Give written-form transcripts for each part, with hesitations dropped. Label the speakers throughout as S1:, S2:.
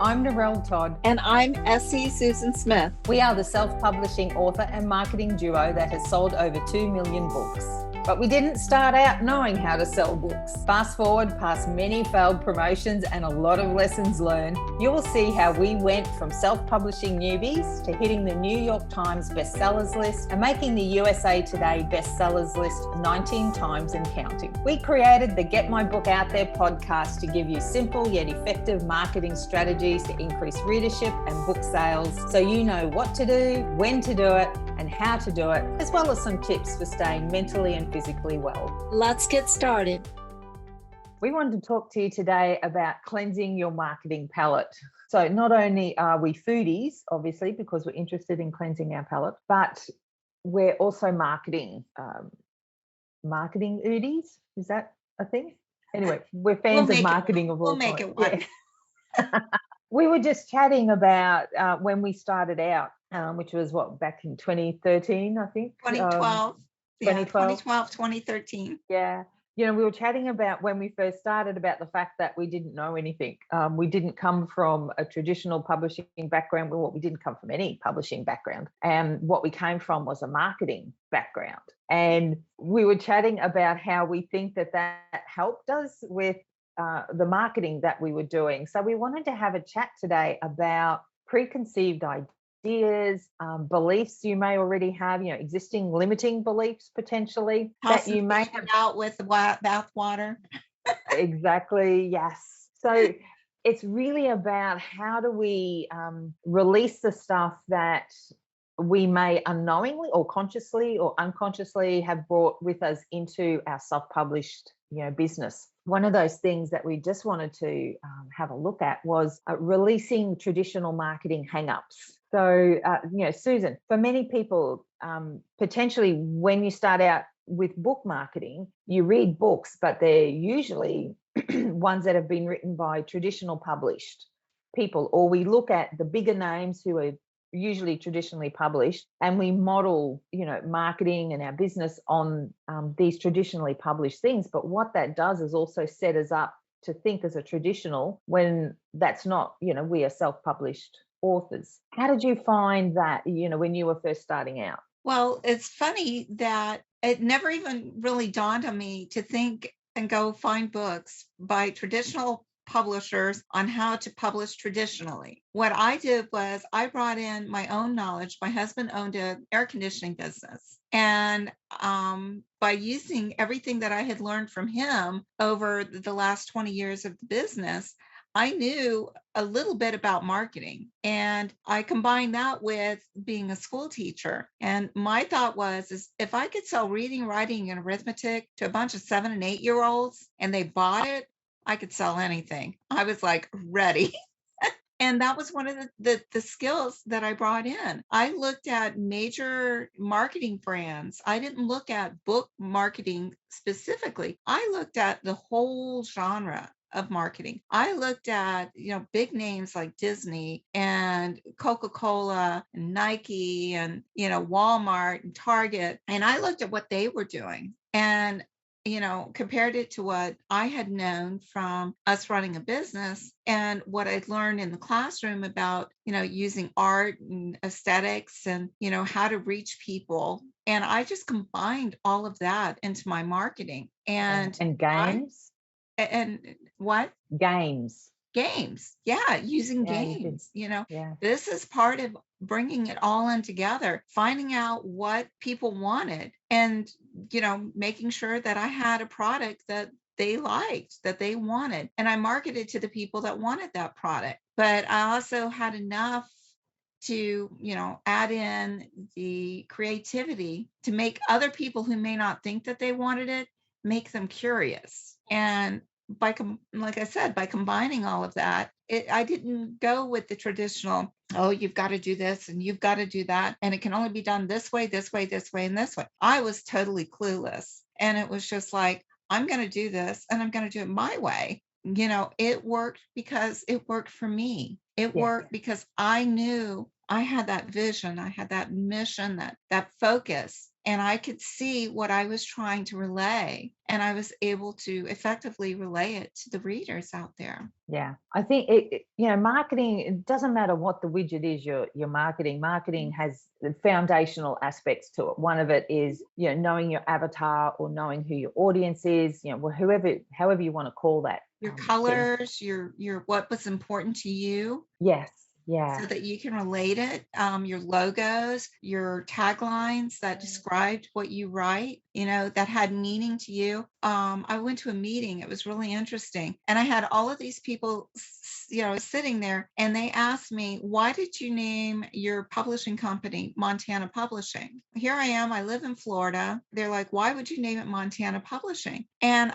S1: I'm Narelle Todd.
S2: And I'm Essie Susan Smith.
S1: We are the self-publishing author and marketing duo that has sold over 2 million books. But we didn't start out knowing how to sell books. Fast forward past many failed promotions and a lot of lessons learned, you will see how we went from self-publishing newbies to hitting the New York Times bestsellers list and making the USA Today bestsellers list 19 times and counting. We created the Get My Book Out There podcast to give you simple yet effective marketing strategies to increase readership and book sales so you know what to do, when to do it, and how to do it, as well as some tips for staying mentally and physically well.
S2: Let's get started.
S1: We wanted to talk to you today about cleansing your marketing palette. So not only are we foodies, obviously, because we're interested in cleansing our palette, but we're also marketing oodies. Is that a thing? Anyway, we're fans of marketing of all
S2: kinds. We'll make it one.
S1: Yeah. We were just chatting about when we started out, which was back in 2013, I think.
S2: 2012. 2012, 2013.
S1: Yeah. We were chatting about when we first started about the fact that we didn't know anything. We didn't come from a traditional publishing background. Well, we didn't come from any publishing background. And what we came from was a marketing background. And we were chatting about how we think that helped us with the marketing that we were doing. So we wanted to have a chat today about preconceived ideas, beliefs you may already have, existing limiting beliefs potentially that you may have
S2: out with the bathwater.
S1: Exactly. Yes. So it's really about how do we release the stuff that we may unknowingly or consciously or unconsciously have brought with us into our self-published business. One of those things that we just wanted to have a look at was releasing traditional marketing hang-ups. So, Susan, for many people, potentially when you start out with book marketing, you read books, but they're usually ones that have been written by traditional published people, or we look at the bigger names who are usually traditionally published, and we model, marketing and our business on these traditionally published things. But what that does is also set us up to think as a traditional when that's not, we are self-published authors. How did you find that, when you were first starting out?
S2: Well, it's funny that it never even really dawned on me to think and go find books by traditional publishers on how to publish traditionally. What I did was I brought in my own knowledge. My husband owned an air conditioning business. And by using everything that I had learned from him over the last 20 years of the business, I knew a little bit about marketing, and I combined that with being a school teacher. And my thought is if I could sell reading, writing, and arithmetic to a bunch of 7 and 8-year-olds and they bought it, I could sell anything. I was like ready. And that was one of the skills that I brought in. I looked at major marketing brands. I didn't look at book marketing specifically. I looked at the whole genre of marketing. I looked at, big names like Disney and Coca-Cola and Nike and, Walmart and Target. And I looked at what they were doing and compared it to what I had known from us running a business and what I'd learned in the classroom about, using art and aesthetics and, how to reach people. And I just combined all of that into my marketing and
S1: games.
S2: And what?
S1: Games.
S2: Yeah, using games. This is part of bringing it all in together, finding out what people wanted and, making sure that I had a product that they liked, that they wanted. And I marketed to the people that wanted that product. But I also had enough to, add in the creativity to make other people who may not think that they wanted it, make them curious. And like I said, by combining all of that, I didn't go with the traditional, oh, you've got to do this and you've got to do that. And it can only be done this way, this way, this way, and this way. I was totally clueless. And it was just like, I'm going to do this and I'm going to do it my way. It worked because it worked for me. It worked because I knew I had that vision. I had that mission, that focus and I could see what I was trying to relay, and I was able to effectively relay it to the readers out there.
S1: Yeah, I think marketing. It doesn't matter what the widget is you're marketing. Marketing has the foundational aspects to it. One of it is knowing your avatar or knowing who your audience is. However you want to call that
S2: Your
S1: thing.
S2: colors, your what was important to you,
S1: Yes, yeah,
S2: so that you can relate it. Your logos, your taglines that described what you write, that had meaning to you. I went to a meeting, it was really interesting. And I had all of these people, sitting there, and they asked me, why did you name your publishing company Montana Publishing? Here I am, I live in Florida. They're like, why would you name it Montana Publishing? And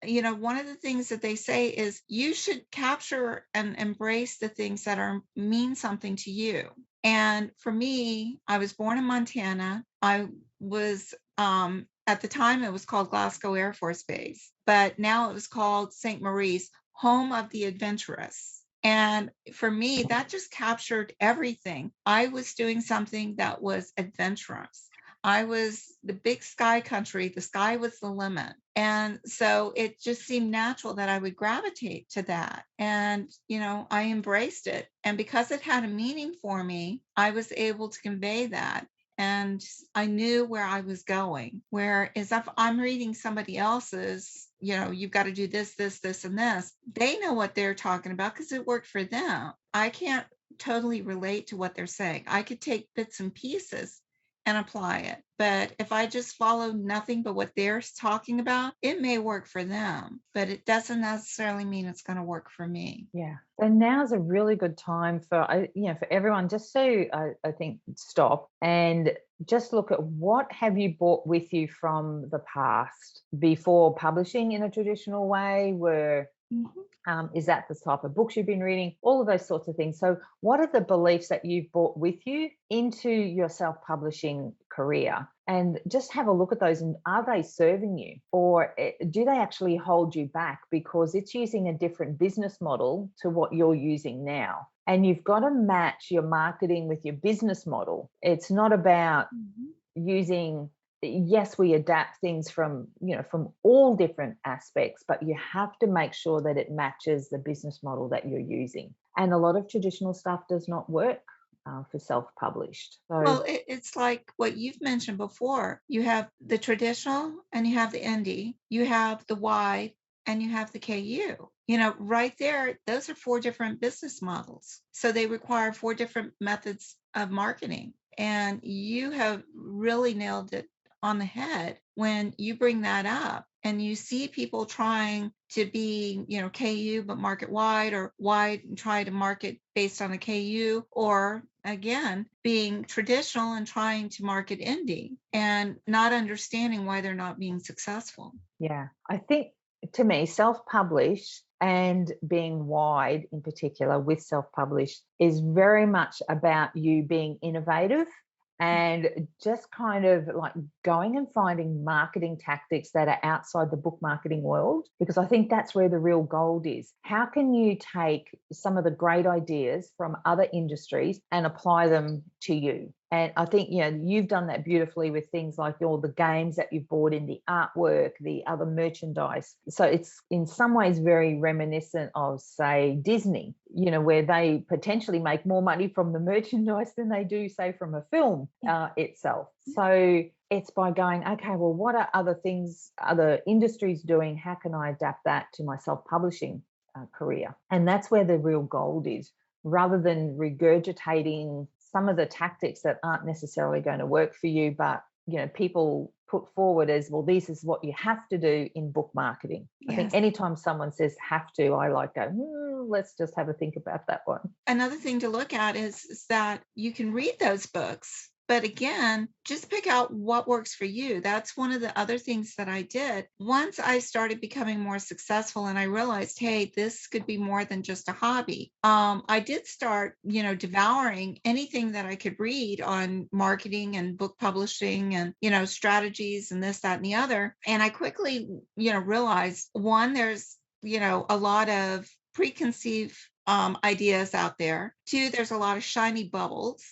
S2: one of the things that they say is you should capture and embrace the things that mean something to you. And for me, I was born in Montana. I was at the time it was called Glasgow Air Force Base, but now it was called St. Maurice, home of the adventurous. And for me, that just captured everything. I was doing something that was adventurous. I was the big sky country. The sky was the limit. And so it just seemed natural that I would gravitate to that. And, I embraced it. And because it had a meaning for me, I was able to convey that. And I knew where I was going. Whereas if I'm reading somebody else's, you've got to do this, this, this, and this, they know what they're talking about because it worked for them. I can't totally relate to what they're saying. I could take bits and pieces and apply it. But if I just follow nothing but what they're talking about, it may work for them, but it doesn't necessarily mean it's going to work for me.
S1: yeah. So now's a really good time for for everyone just to I think stop and just look at what have you brought with you from the past before publishing in a traditional way. Is that the type of books you've been reading? All of those sorts of things. So what are the beliefs that you've brought with you into your self-publishing career? And just have a look at those, and are they serving you, or do they actually hold you back because it's using a different business model to what you're using now? And you've got to match your marketing with your business model. It's not about using, yes, we adapt things from all different aspects, but you have to make sure that it matches the business model that you're using. And a lot of traditional stuff does not work for self-published. So,
S2: well, it's like what you've mentioned before. You have the traditional and you have the indie, you have the wide and you have the KU. Right there, those are 4 different business models. So they require 4 different methods of marketing. And you have really nailed it on the head when you bring that up and you see people trying to be, KU but market wide, or wide and try to market based on a KU, or again, being traditional and trying to market indie and not understanding why they're not being successful.
S1: yeah, I think to me, self-published and being wide in particular with self-published is very much about you being innovative and just kind of like going and finding marketing tactics that are outside the book marketing world, because I think that's where the real gold is. How can you take some of the great ideas from other industries and apply them to you? And I think, you've done that beautifully with things like all the games that you've bought in, the artwork, the other merchandise. So it's in some ways very reminiscent of, say, Disney, where they potentially make more money from the merchandise than they do, say, from a film itself. So it's by going, okay, well, what are other things, other industries doing? How can I adapt that to my self-publishing career? And that's where the real gold is, rather than regurgitating some of the tactics that aren't necessarily going to work for you, but people put forward as, well, this is what you have to do in book marketing. Yes. I think anytime someone says have to, I like go, let's just have a think about that one.
S2: Another thing to look at is that you can read those books, but again, just pick out what works for you. That's one of the other things that I did. Once I started becoming more successful and I realized, hey, this could be more than just a hobby. I did start, devouring anything that I could read on marketing and book publishing and, strategies and this, that, and the other. And I quickly, realized, one, there's, a lot of preconceived ideas out there. 2, there's a lot of shiny bubbles.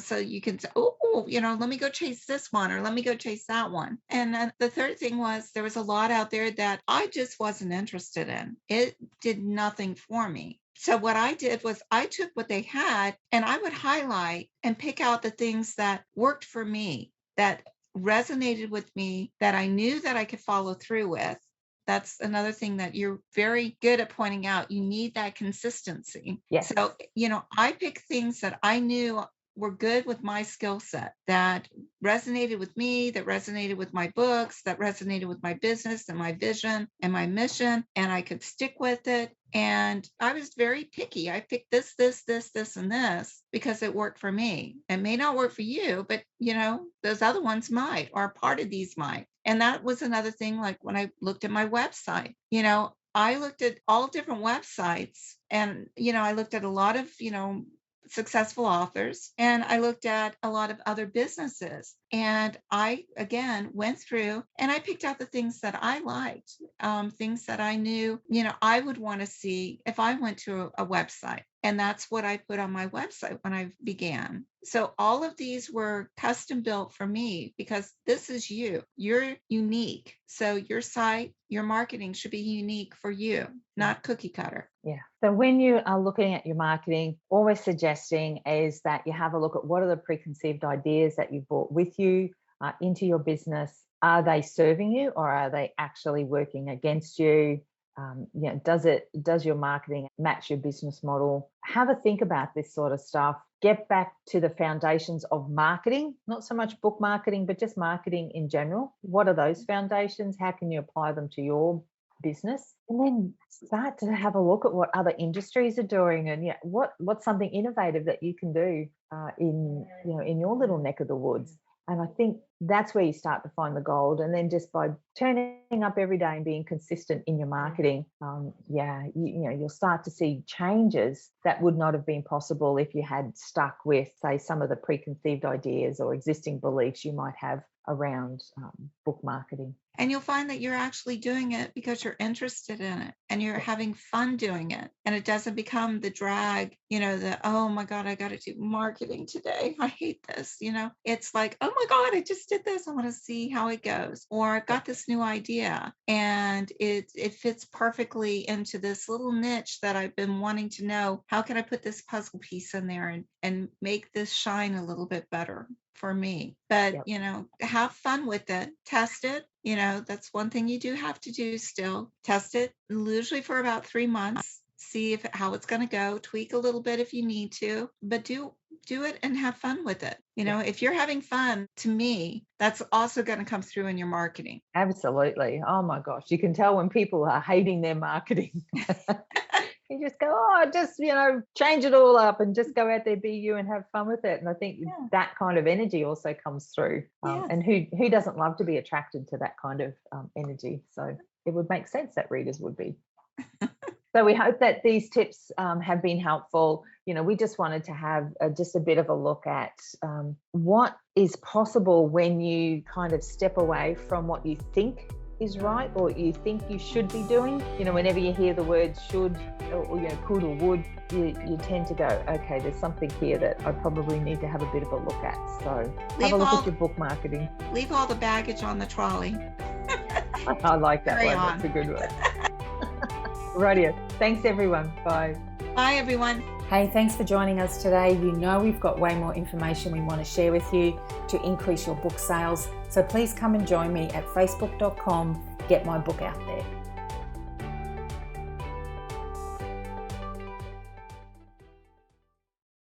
S2: So you can say, oh, oh, let me go chase this one, or let me go chase that one. And then the third thing was, there was a lot out there that I just wasn't interested in. It did nothing for me. So what I did was I took what they had and I would highlight and pick out the things that worked for me, that resonated with me, that I knew that I could follow through with. That's another thing that you're very good at pointing out. You need that consistency.
S1: Yes.
S2: So, I picked things that I knew were good with my skill set, that resonated with me, that resonated with my books, that resonated with my business and my vision and my mission, and I could stick with it. And I was very picky. I picked this, and this because it worked for me. It may not work for you, but those other ones might, or part of these might. And that was another thing, like when I looked at my website, I looked at all different websites, and, I looked at a lot of, successful authors, and I looked at a lot of other businesses, and I again went through and I picked out the things that I liked, things that I knew I would want to see if I went to a website. And that's what I put on my website when I began. So all of these were custom built for me, because this is you. You're unique. So your site, your marketing should be unique for you, not cookie cutter.
S1: Yeah. So when you are looking at your marketing, all we're suggesting is that you have a look at what are the preconceived ideas that you've brought with you into your business. Are they serving you, or are they actually working against you? Does your marketing match your business model? Have a think about this sort of stuff. Get back to the foundations of marketing, not so much book marketing, but just marketing in general. What are those foundations? How can you apply them to your business? And then start to have a look at what other industries are doing, and what's something innovative that you can do in your little neck of the woods. And I think that's where you start to find the gold. And then just by turning up every day and being consistent in your marketing, you'll start to see changes that would not have been possible if you had stuck with, say, some of the preconceived ideas or existing beliefs you might have around book marketing.
S2: And you'll find that you're actually doing it because you're interested in it and you're having fun doing it. And it doesn't become the drag, oh my God, I got to do marketing today. I hate this. It's like, oh my God, I just did this. I want to see how it goes. Or I've got this new idea and it fits perfectly into this little niche that I've been wanting to know. How can I put this puzzle piece in there and make this shine a little bit better for me? But, have fun with it. Test it. That's one thing you do have to do still. Test it usually for about 3 months. See how it's going to go. Tweak a little bit if you need to, but do it and have fun with it. If you're having fun, to me, that's also going to come through in your marketing.
S1: Absolutely. Oh my gosh. You can tell when people are hating their marketing. You just go, change it all up and just go out there, be you, and have fun with it. And I think that kind of energy also comes through. And who doesn't love to be attracted to that kind of energy? So it would make sense that readers would be. So we hope that these tips have been helpful. We just wanted to have just a bit of a look at what is possible when you kind of step away from what you think is right or you think you should be doing. Whenever you hear the words should or could or would, you tend to go, okay, there's something here that I probably need to have a bit of a look at. So have a look at your book marketing.
S2: Leave all the baggage on the trolley.
S1: I like that
S2: Carry
S1: one.
S2: on.
S1: That's a good one. Rightio. Thanks, everyone. Bye.
S2: Bye, everyone.
S3: Hey, thanks for joining us today. We've got way more information we want to share with you to increase your book sales. So please come and join me at facebook.com. Get my book out there.